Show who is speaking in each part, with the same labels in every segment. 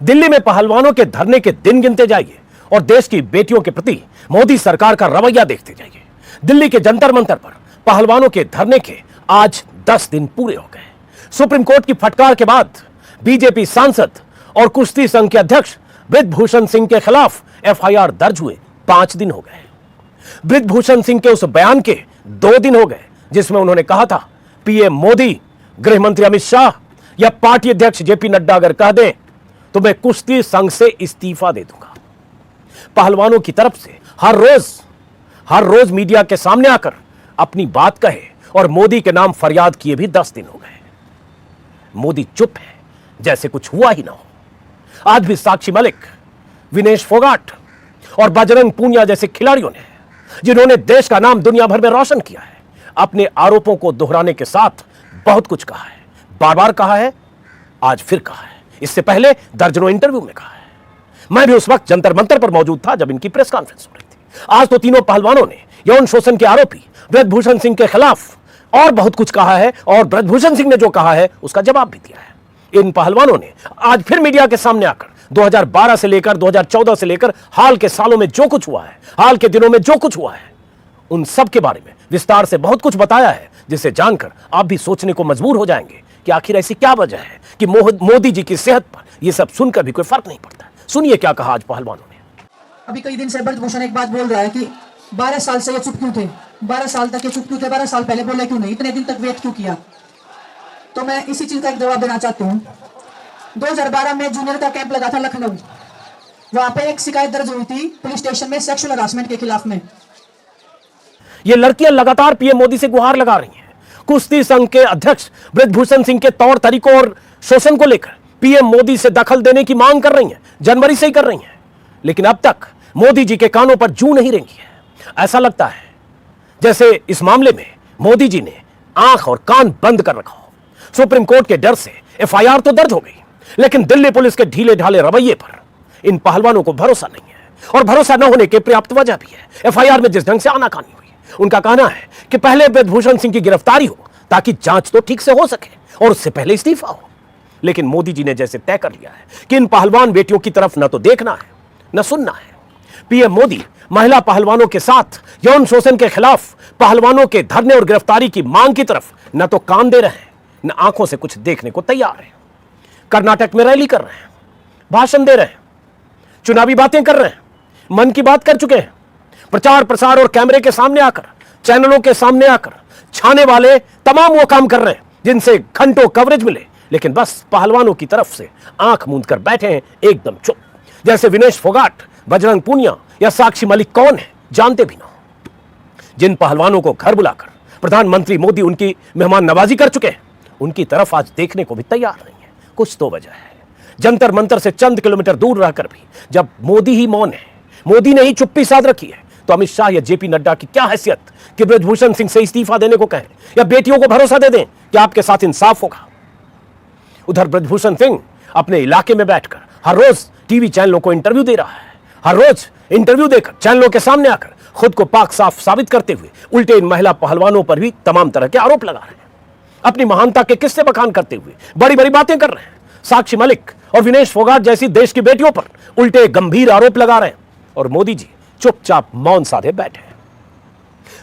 Speaker 1: दिल्ली में पहलवानों के धरने के दिन गिनते जाइए और देश की बेटियों के प्रति मोदी सरकार का रवैया देखते जाइए। दिल्ली के जंतर मंतर पर पहलवानों के धरने के आज 10 दिन पूरे हो गए। सुप्रीम कोर्ट की फटकार के बाद बीजेपी सांसद और कुश्ती संघ के अध्यक्ष ब्रिजभूषण सिंह के खिलाफ एफआईआर दर्ज हुए 5 दिन हो गए। ब्रिजभूषण सिंह के उस बयान के 2 दिन हो गए जिसमें उन्होंने कहा था पीएम मोदी, गृह मंत्री अमित शाह या पार्टी अध्यक्ष जेपी नड्डा अगर कह दें तो मैं कुश्ती संघ से इस्तीफा दे दूंगा। पहलवानों की तरफ से हर रोज मीडिया के सामने आकर अपनी बात कहे और मोदी के नाम फरियाद किए भी 10 दिन हो गए। मोदी चुप है जैसे कुछ हुआ ही ना हो। आज भी साक्षी मलिक, विनेश फोगाट और बजरंग पूनिया जैसे खिलाड़ियों ने, जिन्होंने देश का नाम दुनिया भर में रोशन किया है, अपने आरोपों को दोहराने के साथ बहुत कुछ कहा है, बार बार कहा है, आज फिर कहा है। इससे पहले दर्जनों इंटरव्यू में कहा है। मैं भी उस वक्त जंतर मंतर पर मौजूद था जब इनकी प्रेस कॉन्फ्रेंस हो रही थी। आज तो तीनों पहलवानों ने यौन शोषण के आरोपी ब्रिजभूषण सिंह के खिलाफ और बहुत कुछ कहा है और ब्रिजभूषण सिंह ने जो कहा है उसका जवाब भी दिया है। इन पहलवानों ने आज फिर मीडिया के सामने आकर 2012 से लेकर 2014 से लेकर हाल के सालों में जो कुछ हुआ है, हाल के दिनों में जो कुछ हुआ है, उन सब के बारे में विस्तार से बहुत कुछ बताया है, जिसे जानकर आप भी सोचने को मजबूर हो जाएंगे कि आखिर ऐसी क्या वजह है कि मोदी जी की सेहत पर यह सब सुनकर भी कोई फर्क नहीं पड़ता। सुनिए क्या कहा आज पहलवानों ने।
Speaker 2: अभी कई दिन से ब्रिजभूषण एक बात बोल रहा है कि 12 साल से ये चुप क्यों थे, 12 साल तक ये चुप क्यों थे, 12 साल पहले बोले क्यों नहीं, इतने दिन तक वेट क्यों किया। तो मैं इसी चीज का एक जवाब देना चाहती हूँ। 2012 में जूनियर का कैंप लगा था लखनऊ, वहां पे एक शिकायत दर्ज हुई थी पुलिस स्टेशन में सेक्सुअल हरासमेंट के खिलाफ में।
Speaker 1: ये लड़कियां लगातार पीएम मोदी से गुहार लगा रही हैं। कुश्ती संघ के अध्यक्ष ब्रिजभूषण सिंह के तौर तरीकों और शोषण को लेकर पीएम मोदी से दखल देने की मांग कर रही हैं, जनवरी से ही कर रही हैं, लेकिन अब तक मोदी जी के कानों पर जू नहीं रेंगी है। ऐसा लगता है जैसे इस मामले में मोदी जी ने आंख और कान बंद कर रखा हो। सुप्रीम कोर्ट के डर से एफआईआर तो दर्ज हो गई, लेकिन दिल्ली पुलिस के ढीले ढाले रवैये पर इन पहलवानों को भरोसा नहीं है और भरोसा न होने के पर्याप्त वजह भी है। एफआईआर में जिस ढंग से आनाकानी हुई, उनका कहना है कि पहले ब्रिजभूषण सिंह की गिरफ्तारी हो ताकि जांच तो ठीक से हो सके और उससे पहले इस्तीफा हो। लेकिन मोदी जी ने जैसे तय कर लिया है कि इन पहलवान बेटियों की तरफ न तो देखना है न सुनना है। पीएम मोदी महिला पहलवानों के साथ यौन शोषण के खिलाफ पहलवानों के धरने और गिरफ्तारी की मांग की तरफ न तो कान दे रहे हैं न आंखों से कुछ देखने को तैयार हैं। कर्नाटक में रैली कर रहे हैं, भाषण दे रहे हैं, चुनावी बातें कर रहे हैं, मन की बात कर चुके हैं, प्रचार प्रसार और कैमरे के सामने आकर, चैनलों के सामने आकर छाने वाले तमाम वो काम कर रहे हैं जिनसे घंटों कवरेज मिले, लेकिन बस पहलवानों की तरफ से आंख मूंद कर बैठे हैं एकदम चुप। जैसे विनेश फोगाट, बजरंग पूनिया या साक्षी मलिक कौन है जानते भी ना हो। जिन पहलवानों को घर बुलाकर प्रधानमंत्री मोदी उनकी मेहमान नवाजी कर चुके हैं, उनकी तरफ आज देखने को भी तैयार नहीं है। कुछ तो वजह है। जंतर मंतर से चंद किलोमीटर दूर रहकर भी जब मोदी ही मौन है, मोदी ने ही चुप्पी साध रखी है, तो अमित शाह या जेपी नड्डा की क्या हैसियत कि ब्रिजभूषण सिंह से इस्तीफा देने को कहें या बेटियों को भरोसा दे दें कि आपके साथ इंसाफ होगा। उधर ब्रिजभूषण सिंह अपने इलाके में बैठकर हर रोज टीवी चैनलों को इंटरव्यू दे रहा है। हर रोज इंटरव्यू देकर चैनलों के सामने आकर खुद को पाक साफ साबित करते हुए उल्टे इन महिला पहलवानों पर भी तमाम तरह के आरोप लगा रहे हैं। अपनी महानता के किस्से बखान करते हुए बड़ी बड़ी बातें कर रहे हैं। साक्षी मलिक और विनेश फोगाट जैसी देश की बेटियों पर उल्टे गंभीर आरोप लगा रहे हैं और मोदी जी चुपचाप मौन साधे बैठे हैं।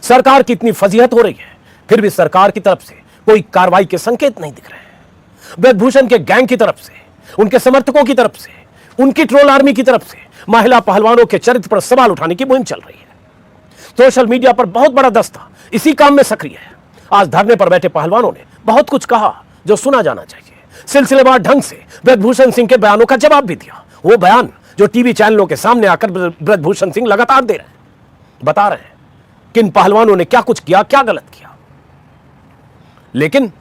Speaker 1: सरकार की इतनी फजीहत हो रही है, फिर भी सरकार की तरफ से कोई कार्रवाई के संकेत नहीं दिख रहे हैं। ब्रिजभूषण के गैंग की तरफ से, उनके समर्थकों की तरफ से, उनकी ट्रोल आर्मी की तरफ से महिला पहलवानों के चरित्र पर सवाल उठाने की मुहिम चल रही है। सोशल मीडिया पर बहुत बड़ा दस्ता इसी काम में सक्रिय है। आज धरने पर बैठे पहलवानों ने बहुत कुछ कहा जो सुना जाना चाहिए। सिलसिलेवार ढंग से ब्रिजभूषण सिंह के बयानों का जवाब भी दिया, वो बयान जो टीवी चैनलों के सामने आकर ब्रिजभूषण सिंह लगातार दे रहे हैं, बता रहे हैं कि इन पहलवानों ने क्या कुछ किया, क्या गलत किया। लेकिन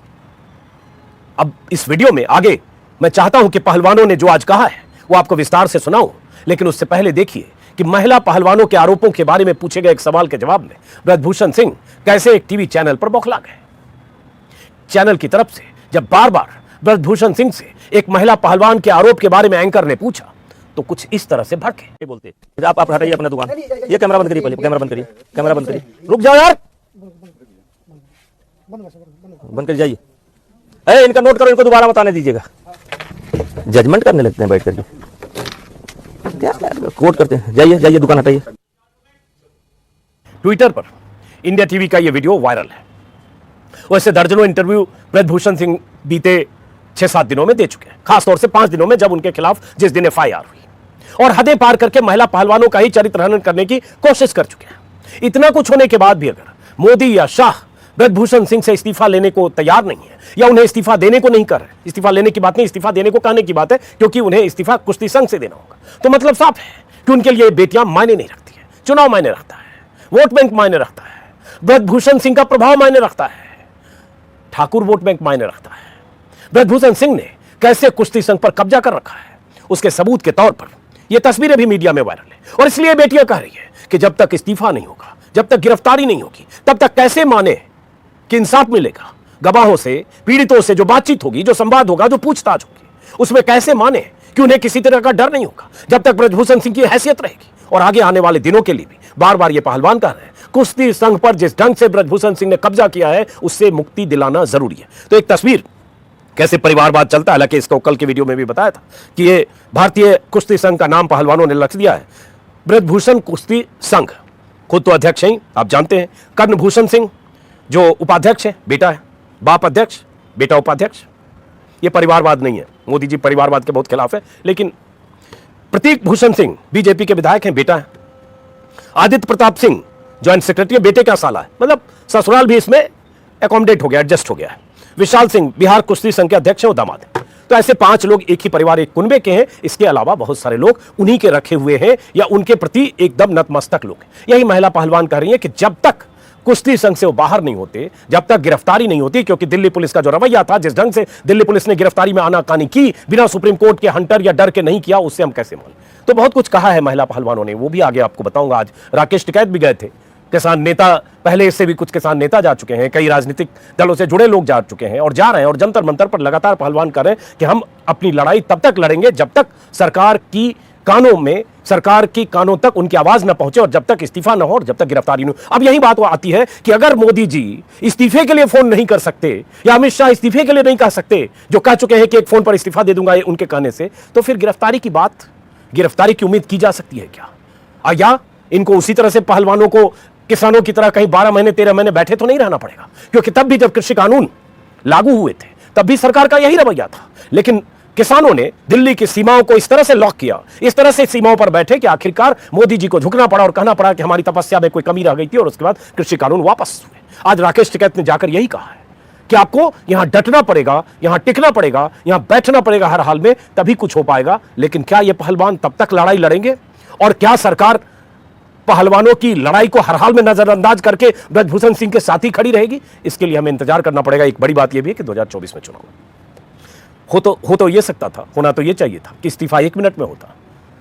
Speaker 1: अब इस वीडियो में आगे मैं चाहता हूं कि पहलवानों ने जो आज कहा है वो आपको विस्तार से सुनाऊं, लेकिन उससे पहले देखिए कि महिला पहलवानों के आरोपों के बारे में पूछे गए एक सवाल के जवाब में ब्रिजभूषण सिंह कैसे एक टीवी चैनल पर बौखला गए। चैनल की तरफ से जब बार बार ब्रिजभूषण सिंह से एक महिला पहलवान के आरोप के बारे में एंकर ने पूछा तो कुछ इस तरह से भड़के। बोलते आप हटाइए अपना दुकान, ये कैमरा बंद करिए, पहले कैमरा बंद करिए, कैमरा बंद करिए, रुक जाओ यार, बंद कर जाइए। इनका नोट करो, इनको दोबारा बताने दीजिएगा। जजमेंट करने लगते हैं बैठ करके।
Speaker 3: क्या कोट करते हैं, जाइए जाइए दुकान हटाइए।
Speaker 1: ट्विटर पर इंडिया टीवी का यह वीडियो वायरल है। वैसे दर्जनों इंटरव्यू ब्रजभूषण सिंह बीते 6-7 दिनों में दे चुके हैं, खासतौर से 5 दिनों में जब उनके खिलाफ जिस दिन FIR हुई, और हदें पार करके महिला पहलवानों का ही चरित्र हनन करने की कोशिश कर चुके हैं। इतना कुछ होने के बाद भी अगर मोदी या शाह ब्रजभूषण सिंह से इस्तीफा लेने को तैयार नहीं है या उन्हें इस्तीफा देने को नहीं कर रहे, इस्तीफा लेने की बात नहीं, इस्तीफा देने को कहने की बात है, क्योंकि उन्हें इस्तीफा कुश्ती संघ से देना होगा, तो मतलब साफ है कि उनके लिए बेटियां मायने नहीं रखती है। चुनाव मायने रखता है, वोट बैंक मायने रखता है, ब्रजभूषण सिंह का प्रभाव मायने रखता है, ठाकुर वोट बैंक मायने रखता है। ब्रजभूषण सिंह ने कैसे कुश्ती संघ पर कब्जा कर रखा है, उसके सबूत के तौर पर यह तस्वीरें भी मीडिया में वायरल है। और इसलिए बेटियां कह रही है कि जब तक इस्तीफा नहीं होगा, जब तक गिरफ्तारी नहीं होगी, तब तक कैसे माने कि इंसाफ मिलेगा। गवाहों से, पीड़ितों से जो बातचीत होगी, जो संवाद होगा, जो पूछताछ होगी, उसमें कैसे माने कि उन्हें किसी तरह का डर नहीं होगा जब तक ब्रजभूषण सिंह की हैसियत रहेगी। और आगे आने वाले दिनों के लिए भी बार बार ये पहलवान कह रहे हैं, कुश्ती संघ पर जिस ढंग से ब्रजभूषण सिंह ने कब्जा किया है उससे मुक्ति दिलाना जरूरी है। तो एक तस्वीर कैसे परिवारवाद चलता है, हालांकि इसको कल के वीडियो में भी बताया था कि ये भारतीय कुश्ती संघ का नाम पहलवानों ने रख दिया है ब्रजभूषण कुश्ती संघ। खुद तो अध्यक्ष हैं, आप जानते हैं, कर्णभूषण सिंह जो उपाध्यक्ष है, बेटा है, बाप अध्यक्ष, बेटा उपाध्यक्ष। ये परिवारवाद नहीं है, मोदी जी परिवारवाद के बहुत खिलाफ है। लेकिन प्रतीक भूषण सिंह बीजेपी के विधायक हैं, बेटा है। आदित्य प्रताप सिंह ज्वाइंट सेक्रेटरी, बेटे का साला है, मतलब ससुराल भी इसमें एकोमोडेट हो गया, एडजस्ट हो गया है। विशाल सिंह बिहार कुश्ती संघ के अध्यक्ष हैं, वो दामाद है। तो ऐसे 5 लोग एक ही परिवार, एक कुनबे के हैं। इसके अलावा बहुत सारे लोग उन्हीं के रखे हुए हैं या उनके प्रति एकदम नतमस्तक लोग हैं। यही महिला पहलवान कह रही है कि जब तक कुश्ती संघ से वो बाहर नहीं होते, जब तक गिरफ्तारी नहीं होती, क्योंकि दिल्ली पुलिस का जो रवैया था, जिस ढंग से दिल्ली पुलिस ने गिरफ्तारी में आनाकानी की बिना सुप्रीम कोर्ट के हंटर या डर के नहीं किया, उससे हम कैसे माने। तो बहुत कुछ कहा है महिला पहलवानों ने, वो भी आगे आपको बताऊंगा। आज राकेश टिकैत भी गए थे, किसान नेता, पहले इससे भी कुछ किसान नेता जा चुके हैं, कई राजनीतिक दलों से जुड़े लोग जा चुके हैं और जा रहे हैं, और जंतर मंतर पर लगातार पहलवान कर रहे हैं कि हम अपनी लड़ाई तब तक लड़ेंगे जब तक सरकार की कानों में, सरकार की कानों तक उनकी आवाज न पहुंचे, और जब तक इस्तीफा न हो और जब तक गिरफ्तारी न हो। अब यही बात आती है कि अगर मोदी जी इस्तीफे के लिए फोन नहीं कर सकते या अमित शाह इस्तीफे के लिए नहीं कह सकते, जो कह चुके हैं कि एक फोन पर इस्तीफा दे दूंगा उनके कहने से, तो फिर गिरफ्तारी की बात, गिरफ्तारी की उम्मीद की जा सकती है क्या? या इनको उसी तरह से पहलवानों को किसानों की तरह कहीं 12 महीने 13 महीने बैठे तो नहीं रहना पड़ेगा, क्योंकि तब भी जब कृषि कानून लागू हुए थे तब भी सरकार का यही रवैया था। लेकिन किसानों ने दिल्ली की सीमाओं को इस तरह से लॉक किया, इस तरह से सीमाओं पर बैठे कि आखिरकार मोदी जी को झुकना पड़ा और कहना पड़ा कि हमारी तपस्या में कोई कमी रह गई थी, और उसके बाद कृषि कानून वापस हुए। आज राकेश टिकैत ने जाकर यही कहा है कि आपको यहां डटना पड़ेगा, यहां टिकना पड़ेगा, यहां बैठना पड़ेगा हर हाल में, तभी कुछ हो पाएगा। लेकिन क्या ये पहलवान तब तक लड़ाई लड़ेंगे, और क्या सरकार पहलवानों की लड़ाई को हर हाल में नजरअंदाज करके ब्रजभूषण सिंह के साथ ही खड़ी रहेगी? इसके लिए हमें इंतजार करना पड़ेगा। एक बड़ी बात यह भी है कि 2024 में चुनाव हो तो ये सकता था, होना तो ये चाहिए था कि इस्तीफा 1 मिनट में होता,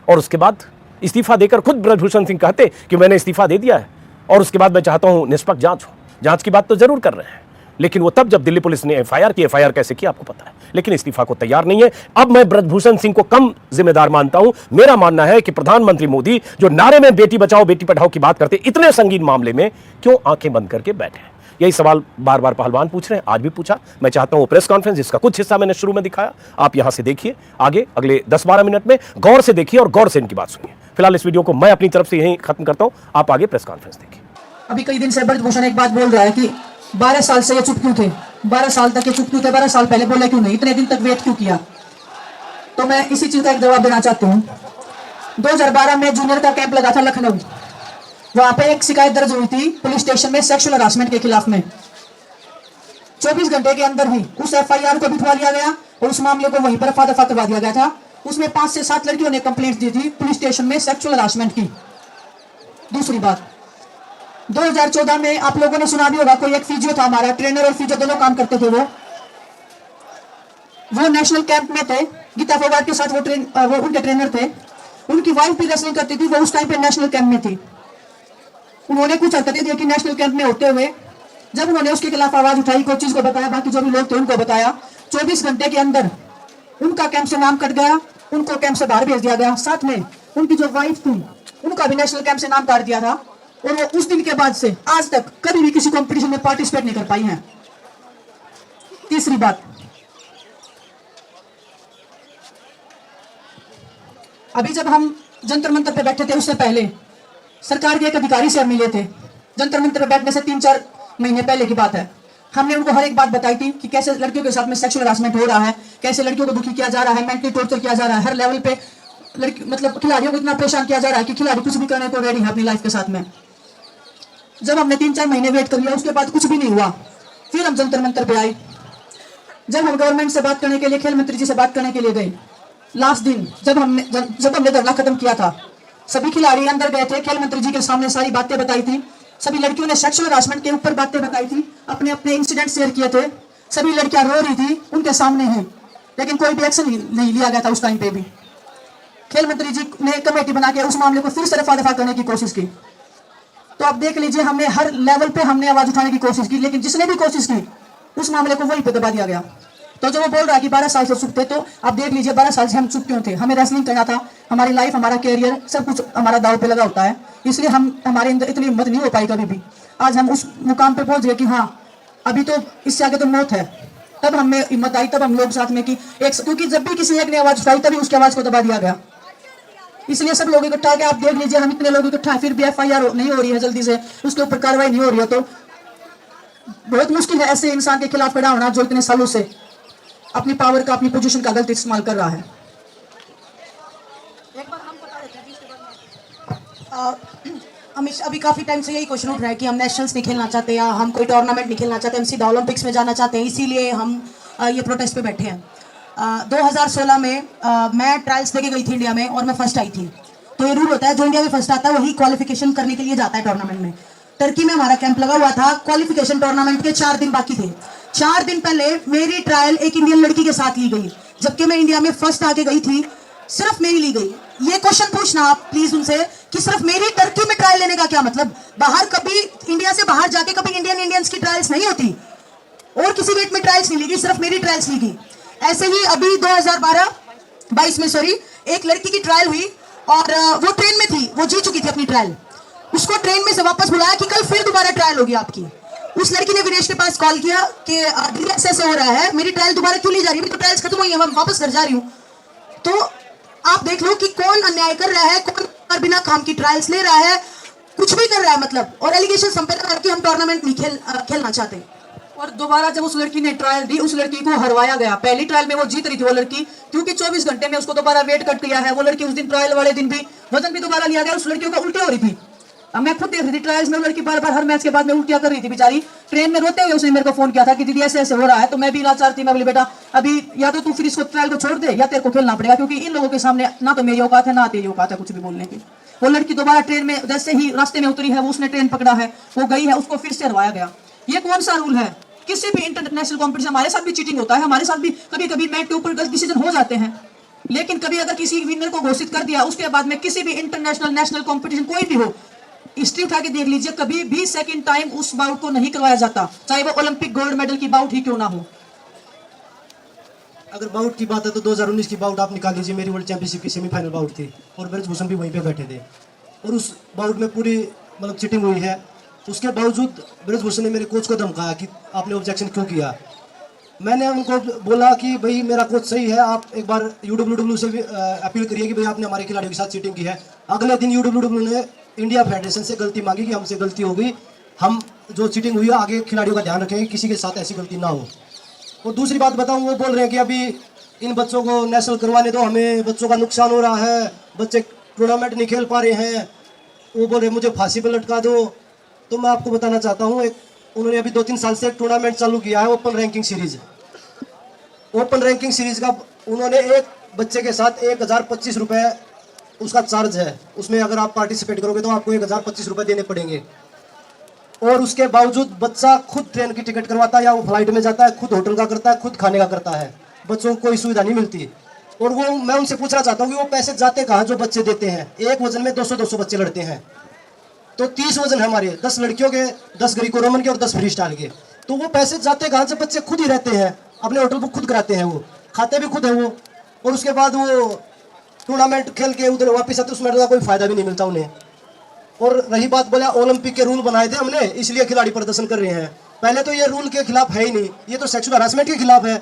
Speaker 1: और उसके बाद इस्तीफा देकर खुद ब्रजभूषण सिंह कहते कि मैंने इस्तीफा दे दिया है और उसके बाद मैं चाहता हूं निष्पक्ष जांच हो। जांच की बात तो जरूर कर रहे हैं, लेकिन वो तब जब दिल्ली पुलिस ने FIR की। FIR कैसे की आपको पता है, लेकिन इस्तीफा को तैयार नहीं है। अब मैं ब्रजभूषण सिंह को कम जिम्मेदार मानता हूं। मेरा मानना है कि प्रधानमंत्री मोदी जो नारे में बेटी बचाओ बेटी पढ़ाओ की बात करते, इतने संगीन मामले में क्यों आंखें बंद करके बैठे? यही सवाल बार बार पहलवान पूछ रहे हैं, आज भी पूछा। मैं चाहता हूं प्रेस कॉन्फ्रेंस, जिसका कुछ हिस्सा मैंने शुरू में दिखाया, आप यहां से देखिए, आगे अगले 10-12 मिनट में गौर से देखिए और गौर से इनकी बात सुनिए। फिलहाल इस वीडियो को मैं अपनी तरफ से यहीं खत्म करता हूं, आप आगे प्रेस कॉन्फ्रेंस देखिए।
Speaker 2: अभी कई दिन से ब्रजभूषण एक बात बोल रहा है कि 12 साल से ये चुप क्यों थे, 12 साल तक ये चुप क्यों थे, 12 साल पहले बोला क्यों नहीं, इतने दिन तक वेट क्यों किया। तो मैं इसी चीज का एक जवाब देना चाहती हूँ। 2012 में जूनियर का कैंप लगा था लखनऊ, वहां पे एक शिकायत दर्ज हुई थी पुलिस स्टेशन में सेक्सुअल हरासमेंट के खिलाफ में। 24 घंटे के अंदर ही उस FIR को बिठवा लिया गया और उस मामले को वहीं पर रफा दफा करवा दिया गया था। उसमें 5 से 7 लड़कियों ने कंप्लेंट दी थी पुलिस स्टेशन में सेक्सुअल हरासमेंट की। दूसरी बात, 2014 में आप लोगों ने सुना भी होगा, कोई एक फिजियो था हमारा, ट्रेनर और फिजियो दोनों काम करते थे, वो नेशनल कैंप में थे, गीता फोगाट के साथ वो उनके ट्रेनर थे। उनकी वाइफ भी रेसलिंग करती थी, वो उस टाइम पे नेशनल कैंप में थी। उन्होंने कुछ हरकतें देखी नेशनल कैंप में होते हुए, जब उन्होंने उसके खिलाफ आवाज उठाई, कोचिज को बताया, बाकी जो भी लोग थे उनको बताया, 24 घंटे के अंदर उनका कैंप से नाम कट गया, उनको कैंप से बाहर भेज दिया गया। साथ में उनकी जो वाइफ थी उनका भी नेशनल कैंप से नाम काट दिया था, और वो उस दिन के बाद से आज तक कभी भी किसी कंपटीशन में पार्टिसिपेट नहीं कर पाई हैं। तीसरी बात, अभी जब हम जंतर मंतर पे बैठे थे उससे पहले सरकार के एक अधिकारी से हम मिले थे। जंतर मंतर पे बैठने से 3-4 महीने पहले की बात है। हमने उनको हर एक बात बताई थी कि कैसे लड़कियों के साथ में सेक्सुअल हरासमेंट हो रहा है, कैसे लड़कियों को दुखी किया जा रहा है, मेंटली टॉर्चर किया जा रहा है, हर लेवल पे लड़की मतलब खिलाड़ियों को इतना परेशान किया जा रहा है कि खिलाड़ी कुछ भी करने को रेडी है अपनी लाइफ के साथ में। जब हमने 3-4 महीने वेट कर लिया उसके बाद कुछ भी नहीं हुआ, फिर हम जंतर मंतर पे आए। जब हम गवर्नमेंट से बात करने के लिए, खेल मंत्री जी से बात करने के लिए गए, लास्ट दिन जब हमने धरना खत्म किया था, सभी खिलाड़ी अंदर गए थे, खेल मंत्री जी के सामने सारी बातें बताई थी, सभी लड़कियों ने सेक्सुअल हरासमेंट के ऊपर बातें बताई थी, अपने अपने इंसिडेंट शेयर किए थे, सभी लड़कियां रो रही थी उनके सामने हैं, लेकिन कोई भी एक्शन नहीं लिया गया था उस टाइम पे भी। खेल मंत्री जी ने कमेटी बना के उस मामले को फिर से रफा दफा करने की कोशिश की। तो आप देख लीजिए, हमने हर लेवल पे हमने आवाज उठाने की कोशिश की, लेकिन जिसने भी कोशिश की उस मामले को वहीं पे दबा दिया गया। तो जो वो बोल रहा है कि 12 साल से चुप थे, तो आप देख लीजिए 12 साल से हम चुप क्यों थे। हमें रेसलिंग करना था, हमारी लाइफ, हमारा कैरियर, सब कुछ हमारा दांव पे लगा होता है, इसलिए हमारे अंदर इतनी हिम्मत नहीं हो पाई कभी भी। आज हम उस मुकाम पे पहुंच गए कि हाँ अभी तो इससे आगे तो मौत है। तब हमें हिम्मत आई, तब हम लोग साथ में कि एक, क्योंकि जब भी किसी एक ने आवाज उठाई तभी उसकी आवाज को दबा दिया गया। इसलिए सब लोग इकट्ठा के आप देख लीजिए, हम इतने लोग इकट्ठा, फिर भी FIR नहीं हो रही है जल्दी से, उसके ऊपर कार्रवाई नहीं हो रही है। तो बहुत मुश्किल है ऐसे इंसान के खिलाफ खड़ा होना जो इतने सालों से अपनी पावर का, अपनी पोजीशन का गलत इस्तेमाल कर रहा है।
Speaker 4: एक बार हम बता देते हैं अमिश, अभी काफ़ी टाइम से यही क्वेश्चन उठ रहा है कि हम नेशनल्स नहीं खेलना चाहते या हम कोई टूर्नामेंट नहीं खेलना चाहते, हम सीधा ओलंपिक्स में जाना चाहते हैं, इसीलिए हम ये प्रोटेस्ट पे बैठे हैं। 2016 में मैं ट्रायल्स देके गई थी इंडिया में और मैं फर्स्ट आई थी। तो ये रूल होता है, जो इंडिया में फर्स्ट आता है वही क्वालिफिकेशन करने के लिए जाता है टूर्नामेंट में। टर्की में हमारा कैंप लगा हुआ था, क्वालिफिकेशन टूर्नामेंट के 4 दिन बाकी थे। 4 दिन पहले मेरी ट्रायल एक इंडियन लड़की के साथ ली गई, जबकि मैं इंडिया में फर्स्ट आके गई थी, सिर्फ मेरी ली गई। ये क्वेश्चन पूछना आप प्लीज उनसे कि सिर्फ मेरी टर्की में ट्रायल लेने का क्या मतलब। बाहर कभी इंडिया से बाहर जाके कभी इंडियंस की ट्रायल्स नहीं होती, और किसी वेट में ट्रायल्स नहीं ली गई, सिर्फ मेरी ट्रायल्स ली गई। ऐसे ही अभी 2022 में एक लड़की की ट्रायल हुई और वो ट्रेन में थी, वो जीत चुकी थी अपनी ट्रायल, उसको ट्रेन में से वापस बुलाया कि कल फिर दोबारा ट्रायल होगी आपकी। उस लड़की ने विनेश के पास कॉल किया कि ऐसे हो रहा है, मेरी ट्रायल दोबारा क्यों ली जा रही है, मेरी तो ट्रायल्स खत्म हुई है, मैं वापस घर जा रही हूँ। तो आप देख लो कि कौन अन्याय कर रहा है, कौन बिना काम की ट्रायल्स ले रहा है, कुछ भी कर रहा है मतलब। और एलिगेशन हम पे लगा कि हम टूर्नामेंट नहीं खेलना चाहते।
Speaker 2: और दोबारा जब उस लड़की ने ट्रायल दी, उस लड़की को हरवाया गया। पहली ट्रायल में वो जीत रही थी वो लड़की, क्योंकि 24 घंटे में उसको दोबारा वेट कट किया है। वो लड़की उस दिन ट्रायल वाले दिन भी वजन भी दोबारा लिया गया, उस लड़कियों का उल्टी हो रही थी। मैं खुद देख रही थी ट्रायल्स में, वो लड़की बार बार हर मैच के बाद में उल्टियां कर रही थी बेचारी। ट्रेन में रोते हुए उसने मेरे को फोन किया था कि दीदी ऐसे ऐसे हो रहा है। तो मैं भी लाचार थी, मैं बोली बेटा अभी या तो तू फिर इसको ट्रायल को छोड़ दे या तेरे को खेलना पड़ेगा, क्योंकि इन लोगों के सामने ना तो मेरी औकात है ना तेरी औकात है कुछ भी बोलने की। वो लड़की दोबारा ट्रेन में जैसे ही रास्ते में उतरी है, वो उसने ट्रेन पकड़ा है, वो गई है, उसको फिर से हरवाया गया। ये कौन सा रूल है? किसी भी इंटरनेशनल कॉम्पिटिशन, हमारे साथ भी चीटिंग होता है, हमारे साथ भी कभी कभी मैच के ऊपर गलत डिसीजन हो जाते हैं, लेकिन कभी अगर किसी विनर को घोषित कर दिया उसके बाद में किसी भी इंटरनेशनल नेशनल कॉम्पिटिशन कोई भी हो, हिस्ट्री उठा के देख लीजिए, कभी भी सेकंड टाइम उस बाउट को नहीं करवाया जाता, चाहे वो ओलंपिक गोल्ड मेडल की बाउट ही क्यों ना हो।
Speaker 5: अगर बाउट की बात है तो 2019 की बाउट आप निकाल लीजिए, मेरी वर्ल्ड चैंपियनशिप की सेमीफाइनल बाउट थी और ब्रजभूषण भी वहीं पे बैठे थे और उस बाउट में पूरी मतलब चीटिंग हुई है। उसके बावजूद ब्रजभूषण ने मेरे कोच को धमकाया कि आपने ऑब्जेक्शन क्यों किया। मैंने उनको बोला कि भाई मेरा कोच सही है, आप एक बार UWW से भी अपील करिए कि भाई आपने हमारे खिलाड़ियों के साथ चीटिंग की है। अगले दिन UWW ने इंडिया फेडरेशन से गलती मांगी कि हमसे गलती हो गई, हम जो चीटिंग हुई है आगे खिलाड़ियों का ध्यान रखेंगे, किसी के साथ ऐसी गलती ना हो। और दूसरी बात बताऊं, वो बोल रहे हैं कि अभी इन बच्चों को नेशनल करवाने दो, हमें बच्चों का नुकसान हो रहा है, बच्चे टूर्नामेंट नहीं खेल पा रहे हैं, वो बोल रहे मुझे फांसी पर लटका दो। तो मैं आपको बताना चाहता हूँ, उन्होंने अभी 2-3 साल से एक टूर्नामेंट चालू किया है, open ranking series. Open ranking series का उन्होंने एक बच्चे के साथ 1025 रुपये उसका चार्ज है, उसमें अगर आप पार्टिसिपेट करोगे तो आपको 1025 रुपये देने पड़ेंगे। और उसके बावजूद बच्चा खुद ट्रेन की टिकट करवाता है या वो फ्लाइट में जाता है, खुद होटल का करता है, खुद खाने का करता है, बच्चों को कोई सुविधा नहीं मिलती। और वो मैं उनसे पूछना चाहता हूँ कि वो पैसे जाते कहाँ जो बच्चे देते हैं। एक वजन में 200-200 बच्चे लड़ते हैं, तो 30 वजन है हमारे, 10 लड़कियों के, 10 ग्रीको रोमन के और 10 फ्री स्टाइल के। तो वो पैसे जाते कहाँ से? बच्चे खुद ही रहते हैं, अपने होटल बुक खुद कराते हैं, वो खाते भी खुद है वो, और उसके बाद वो टूर्नामेंट खेल के उधर वापस आते, उसमें कोई फायदा भी नहीं मिलता उन्हें। और रही बात बोला ओलंपिक के रूल बनाए थे हमने इसलिए खिलाड़ी प्रदर्शन कर रहे हैं, पहले तो ये रूल के खिलाफ है ही नहीं, ये तो सेक्सुअल हरासमेंट के खिलाफ है।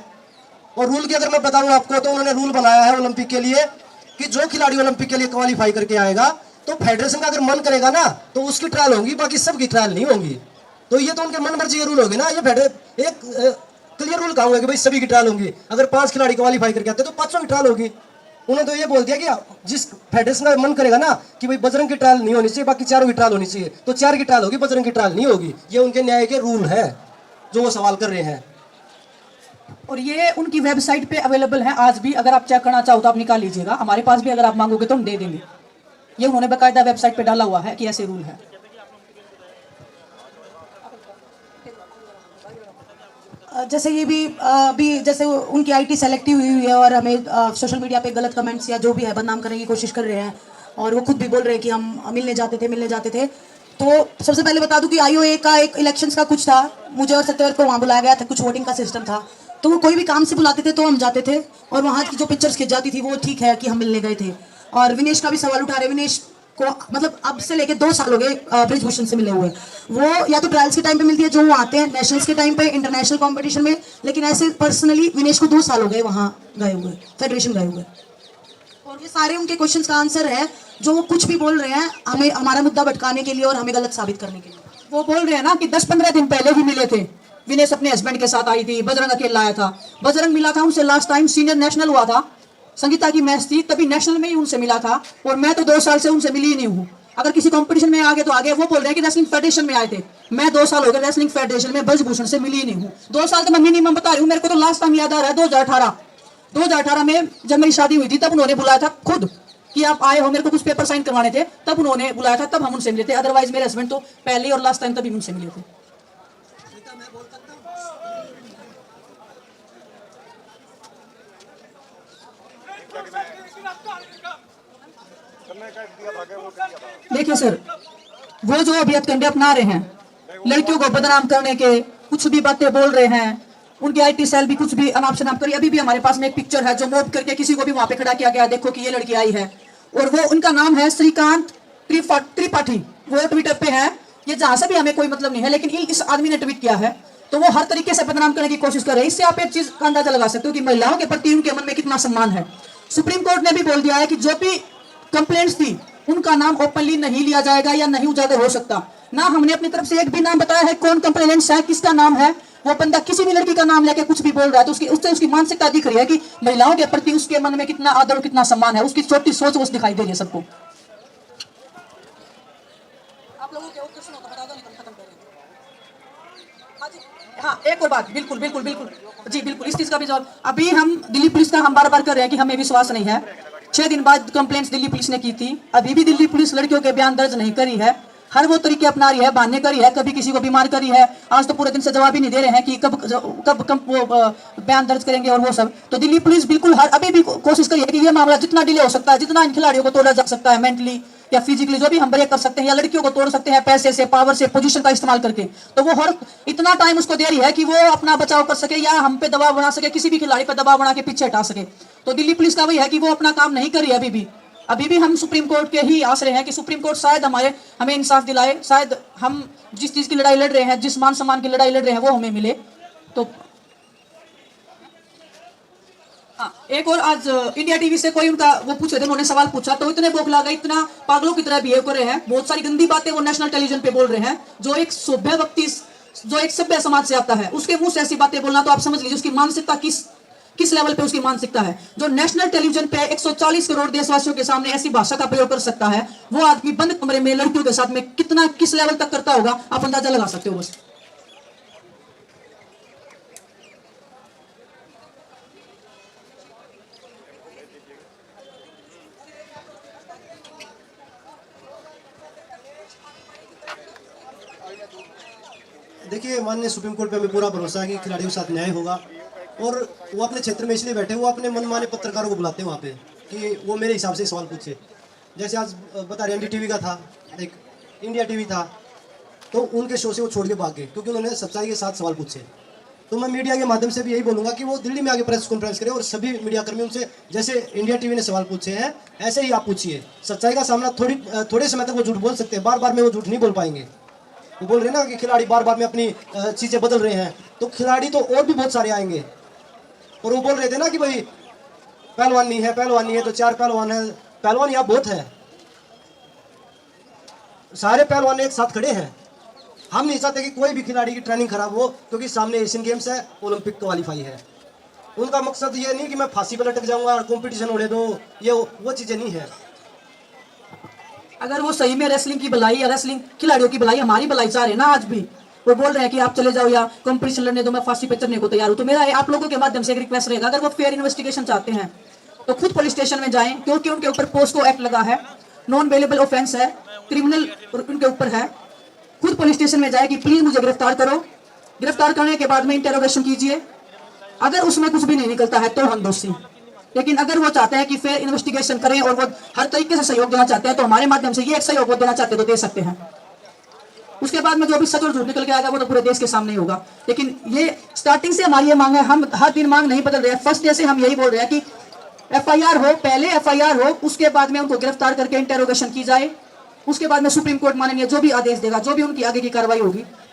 Speaker 5: और रूल की अगर मैं बताऊं आपको तो उन्होंने रूल बनाया है ओलंपिक के लिए कि जो खिलाड़ी ओलंपिक के लिए क्वालिफाई करके आएगा तो फेडरेशन का अगर मन करेगा ना तो उसकी ट्रायल होगी, बाकी सबकी ट्रायल नहीं होंगी। तो ये तो उनके मन मर्जी के रूल होंगे ना। ये एक क्लियर रूल कहा हुआ है कि भाई सभी की ट्रायल होंगी। अगर 5 खिलाड़ी क्वालिफाई करके आते तो 5 की ट्रायल होगी। उन्होंने तो ये बोल दिया कि जिस फेडरेशन का मन करेगा ना कि भाई बजरंग की ट्रायल नहीं होनी चाहिए, बाकी चारों की ट्रायल होनी चाहिए, तो 4 की ट्रायल होगी, बजरंग की ट्रायल नहीं होगी। ये उनके न्याय के रूल है जो वो सवाल कर रहे हैं।
Speaker 2: और ये उनकी वेबसाइट पे अवेलेबल है आज भी। अगर आप चेक करना चाहो तो आप निकाल लीजिएगा, हमारे पास भी अगर आप मांगोगे तो हम दे देंगे। ये उन्होंने बाकायदा वेबसाइट पे डाला हुआ है कि ऐसे रूल है।
Speaker 4: जैसे ये भी जैसे उनकी आईटी सेलेक्टिव हुई है और हमें सोशल मीडिया पे गलत कमेंट्स या जो भी है बदनाम करने की कोशिश कर रहे हैं, और वो खुद भी बोल रहे हैं कि हम मिलने जाते थे। तो सबसे पहले बता दूं कि आईओए का एक इलेक्शंस का कुछ था, मुझे और सत्यव्रत को वहाँ बुलाया गया था, कुछ वोटिंग का सिस्टम था। तो वो कोई भी काम से बुलाते थे तो हम जाते थे, और वहाँ की जो पिक्चर्स खिंच जाती थी वो ठीक है कि हम मिलने गए थे। और विनेश का भी सवाल उठा रहे, विनेश को मतलब अब से लेके 2 साल हो गए ब्रिजभूषण से मिले हुए। वो या तो ट्रायल्स के टाइम पे मिलती है जो वो आते हैं, नेशनल्स के टाइम पे, इंटरनेशनल कंपटीशन में, लेकिन ऐसे पर्सनली विनेश को 2 साल हो गए वहाँ गए हुए, फेडरेशन गए हुए। और ये सारे उनके क्वेश्चंस का आंसर है जो वो कुछ भी बोल रहे हैं हमें हमारा मुद्दा भटकाने के लिए और हमें गलत साबित करने के लिए।
Speaker 2: वो बोल रहे हैं ना कि 10-15 दिन पहले ही मिले थे। विनेश अपने हस्बैंड के साथ आई थी, बजरंग अकेला आया था। बजरंग मिला था उनसे लास्ट टाइम सीनियर नेशनल हुआ था, संगीता की मैच थी, तभी नेशनल में ही उनसे मिला था। और मैं तो 2 साल से उनसे मिली ही नहीं हूँ। अगर किसी कंपटीशन में आगे तो आगे। वो बोल रहे हैं कि रेसलिंग फेडरेशन में आए थे, मैं 2 साल हो गए रेसलिंग फेडरेशन में ब्रिजभूषण से मिली ही नहीं हूँ। 2 साल तो मैं मिनिमम बता रही हूँ। मेरे को तो लास्ट टाइम याद आ रहा है 2018 में जब मेरी शादी हुई थी, तब उन्होंने बुलाया था खुद कि आप आए हो, मेरे को कुछ पेपर साइन करवाने थे, तब उन्होंने बुलाया था, तब हम उनसे मिले थे। अदरवाइज मेरे हस्बैंड तो पहले और लास्ट टाइम तभी उनसे मिले थे। देखिए सर, वो जो अभी हथकंडे अपना रहे हैं, लड़कियों को बदनाम करने के, कुछ भी बातें बोल रहे हैं, उनकी आईटी सेल भी कुछ भी अनाप शनाप करी। अभी भी हमारे पास में एक पिक्चर है जो मूव करके किसी को भी वहां पे खड़ा किया गया, देखो कि ये लड़की आई है, और वो उनका नाम है श्रीकांत त्रिपाठी। वो ट्विटर पे है। ये जहां से भी हमें कोई मतलब नहीं है, लेकिन इस आदमी ने ट्वीट किया है, तो वो हर तरीके से बदनाम करने की कोशिश कर रहे हैं। इससे आप एक चीज का अंदाजा लगा सकते हो कि महिलाओं के प्रति उनके मन में कितना सम्मान है। सुप्रीम कोर्ट ने भी बोल दिया है कि जो भी कंप्लेंट्स थी उनका नाम ओपनली नहीं लिया जाएगा या नहीं उजागर हो सकता। ना हमने अपनी तरफ से एक भी नाम बताया है कौन कंप्लेनेंट्स है, किसका नाम है। वो बंदा किसी भी लड़की का नाम लेके कुछ भी बोल रहा है तो उससे उसकी मानसिकता दिख रही है कि महिलाओं के प्रति उसके मन में कितना आदर और कितना सम्मान है। उसकी छोटी सोच वो दिखाई दे रही है सबको। आप लोगों के और क्वेश्चन हो तो बता दो, नहीं खत्म करेंगे। हाँ, एक और बात, बिल्कुल बिल्कुल बिल्कुल जी बिल्कुल, इस चीज का भी जवाब अभी हम दिल्ली पुलिस का हम बार-बार कर रहे हैं कि हमें विश्वास नहीं है। 6 दिन बाद कंप्लेंट्स दिल्ली पुलिस ने की थी, अभी भी दिल्ली पुलिस लड़कियों के बयान दर्ज नहीं करी है। हर वो तरीके अपना रही है, बहाने करी है, कभी किसी को बीमार करी है। आज तो पूरे दिन से जवाब ही नहीं दे रहे हैं कि कब वो बयान दर्ज करेंगे और वो सब। तो दिल्ली पुलिस बिल्कुल अभी भी कोशिश करी है कि ये मामला जितना डिले हो सकता है, जितना इन खिलाड़ियों को तोड़ा जा सकता है मेंटली या फिजिकली, जो भी हम ब्रेक कर सकते हैं या लड़कियों को तोड़ सकते हैं पैसे से, पावर से, पोजीशन का इस्तेमाल करके, तो वो हर इतना टाइम उसको दे रही है कि वो अपना बचाव कर सके या हम पे दबाव बना सके, किसी भी खिलाड़ी पे दबाव बना के पीछे हटा सके। तो दिल्ली पुलिस का वही है कि वो अपना काम नहीं कर रही है अभी भी हम सुप्रीम कोर्ट के ही आश्रय हैं कि सुप्रीम कोर्ट शायद हमें इंसाफ दिलाए, शायद हम जिस चीज की लड़ाई लड़ रहे हैं, जिस मान सम्मान की लड़ाई लड़ रहे हैं, वो हमें मिले। तो हाँ, एक और आज इंडिया टीवी से कोई उनका वो पूछे थे, उन्होंने सवाल पूछा तो इतने बौखला गए, इतना पागलों की तरह बिहेव कर रहे हैं, बहुत सारी गंदी बातें वो नेशनल टेलीविजन पे बोल रहे हैं। जो एक सभ्य व्यक्ति, जो एक सभ्य समाज से आता है, उसके मुंह से ऐसी बातें बोलना, तो आप समझ लीजिए उसकी मानसिकता किस लेवल पे उसकी मानसिकता है। जो नेशनल टेलीविजन पे 140 करोड़ देशवासियों के सामने ऐसी भाषा का प्रयोग कर सकता है, वो आदमी बंद कमरे में लड़कियों के साथ में किस लेवल तक करता होगा, आप अंदाजा लगा सकते हो बस।
Speaker 5: देखिए, माननीय सुप्रीम कोर्ट पे हमें पूरा भरोसा है कि खिलाड़ियों के साथ न्याय होगा, और वो अपने क्षेत्र में इसलिए बैठे, वो अपने मनमाने पत्रकारों को बुलाते हैं वहाँ पे कि वो मेरे हिसाब से सवाल पूछे। जैसे आज बता रहे NDTV का था, एक इंडिया टीवी था, तो उनके शो से वो छोड़ के भाग गए क्योंकि उन्होंने सच्चाई के साथ सवाल पूछे। तो मैं मीडिया के माध्यम से भी यही बोलूँगा कि वो दिल्ली में आके प्रेस कॉन्फ्रेंस करें और सभी मीडिया कर्मी उनसे, जैसे इंडिया टीवी ने सवाल पूछे हैं ऐसे ही आप पूछिए। सच्चाई का सामना थोड़े समय तक वो झूठ बोल सकते हैं, बार बार में वो झूठ नहीं बोल पाएंगे। वो बोल रहे हैं ना कि खिलाड़ी बार बार में अपनी चीज़ें बदल रहे हैं, तो खिलाड़ी तो और भी बहुत सारे आएंगे। और वो बोल रहे थे ना कि भाई पहलवान नहीं है तो 4 पहलवान है। पहलवान यहाँ बहुत है, सारे पहलवान एक साथ खड़े हैं। हम नहीं चाहते कि कोई भी खिलाड़ी की ट्रेनिंग खराब हो, क्योंकि सामने एशियन गेम्स है, ओलंपिक क्वालिफाई है। उनका मकसद ये नहीं कि मैं फांसी पर लटक जाऊंगा और कंपटीशन उड़े दो, ये वो चीजें नहीं है।
Speaker 2: अगर वो सही में रेसलिंग की भलाई या रेसलिंग खिलाड़ियों की भलाई, हमारी भलाई चाह रहे हैं ना, आज भी वो बोल रहे हैं कि आप चले जाओ या कंपटीशन लड़ने दो, मैं फांसी पे चढ़ने को तैयार हूं, तो मेरा आप लोगों के माध्यम से एक रिक्वेस्ट रहेगा, अगर वो फेयर इन्वेस्टिगेशन चाहते हैं तो खुद पुलिस स्टेशन में जाएं, क्योंकि उनके ऊपर पोस्को एक्ट लगा है, नॉन वेलेबल ऑफेंस है, क्रिमिनल उनके ऊपर है। खुद पुलिस स्टेशन में जाए कि प्लीज मुझे गिरफ्तार करो, गिरफ्तार करने के बाद में इंटेरोगेशन कीजिए, अगर उसमें कुछ भी नहीं निकलता है तो हम दोषी। लेकिन अगर वो चाहते हैं कि फेयर इन्वेस्टिगेशन करें और वो हर तरीके से सहयोग देना चाहते हैं, तो हमारे माध्यम से ये एक सहयोग देना चाहते हैं तो दे सकते हैं। उसके बाद में जो भी सच और झूठ निकल के आएगा वो तो पूरे देश के सामने ही होगा। लेकिन ये स्टार्टिंग से हमारी ये मांग है, हम हर दिन मांग नहीं बदल रहे हैं। फर्स्ट डे से हम यही बोल रहे हैं कि एफआईआर हो, पहले एफआईआर हो, उसके बाद में उनको गिरफ्तार करके इंटेरोगेशन की जाए, उसके बाद में सुप्रीम कोर्ट मानेंगे जो भी आदेश देगा, जो भी उनकी आगे की कार्रवाई होगी